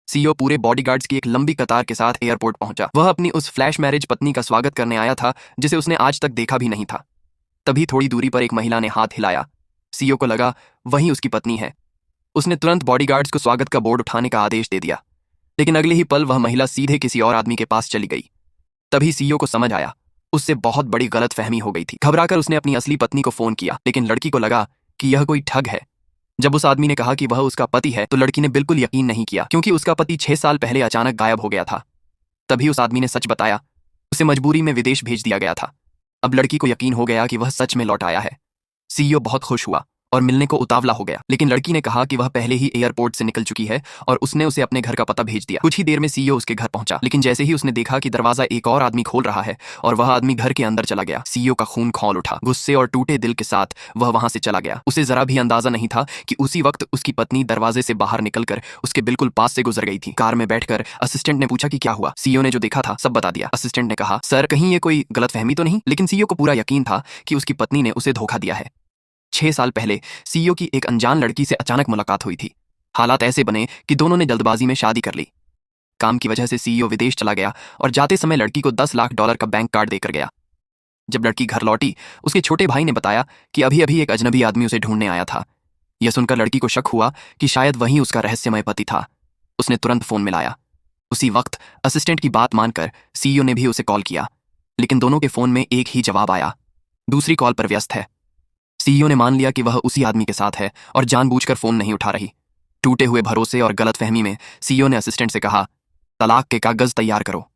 CEO पूरे bodyguards की एक लंबी कतार के साथ एयरपोर्ट पहुंचा। वह अपनी उस फ्लैश मैरिज पत्नी का स्वागत करने आया था जिसे उसने आज तक देखा भी नहीं था। तभी थोड़ी दूरी पर एक महिला ने हाथ हिलाया। सीईओ को लगा वही उसकी पत्नी है। उसने तुरंत बॉडीगार्ड्स को स्वागत का बोर्ड उठाने का आदेश दे दिया, लेकिन अगले ही पल वह महिला सीधे किसी और आदमी के पास चली गई। तभी सीईओ को समझ आया उससे बहुत बड़ी गलतफहमी हो गई थी। घबराकर उसने अपनी असली पत्नी को फोन किया, लेकिन लड़की को लगा कि यह कोई ठग है। जब उस आदमी ने कहा कि वह उसका पति है तो लड़की ने बिल्कुल यकीन नहीं किया, क्योंकि उसका पति 6 साल पहले अचानक गायब हो गया था। तभी उस आदमी ने सच बताया, उसे मजबूरी में विदेश भेज दिया गया था। अब लड़की को यकीन हो गया कि वह सच में लौट आया है। सीईओ बहुत खुश हुआ और मिलने को उतावला हो गया, लेकिन लड़की ने कहा कि वह पहले ही एयरपोर्ट से निकल चुकी है और उसने उसे अपने घर का पता भेज दिया। कुछ ही देर में सीईओ उसके घर पहुंचा, लेकिन जैसे ही उसने देखा कि दरवाजा एक और आदमी खोल रहा है और वह आदमी घर के अंदर चला गया, सीईओ का खून खौल उठा। गुस्से और टूटे दिल के साथ वह वहां से चला गया। उसे जरा भी अंदाजा नहीं था कि उसी वक्त उसकी पत्नी दरवाजे से बाहर निकलकर उसके बिल्कुल पास से गुजर गई थी। कार में बैठकर असिस्टेंट ने पूछा कि क्या हुआ। सीईओ ने जो देखा था सब बता दिया। असिस्टेंट ने कहा, सर कहीं ये कोई गलतफहमी तो नहीं? लेकिन सीईओ को पूरा यकीन था कि उसकी पत्नी ने उसे धोखा दिया है। 6 साल पहले सीईओ की एक अनजान लड़की से अचानक मुलाकात हुई थी। हालात ऐसे बने कि दोनों ने जल्दबाजी में शादी कर ली। काम की वजह से सीईओ विदेश चला गया और जाते समय लड़की को $10 लाख का बैंक कार्ड देकर गया। जब लड़की घर लौटी, उसके छोटे भाई ने बताया कि अभी अभी एक अजनबी आदमी उसे ढूंढने आया था। यह सुनकर लड़की को शक हुआ कि शायद वही उसका रहस्यमय पति था। उसने तुरंत फोन मिलाया। उसी वक्त असिस्टेंट की बात मानकर सीईओ ने भी उसे कॉल किया, लेकिन दोनों के फोन में एक ही जवाब आया, दूसरी कॉल पर व्यस्त है। सीईओ ने मान लिया कि वह उसी आदमी के साथ है और जानबूझकर फोन नहीं उठा रही। टूटे हुए भरोसे और गलतफहमी में सीईओ ने असिस्टेंट से कहा, तलाक के कागज तैयार करो।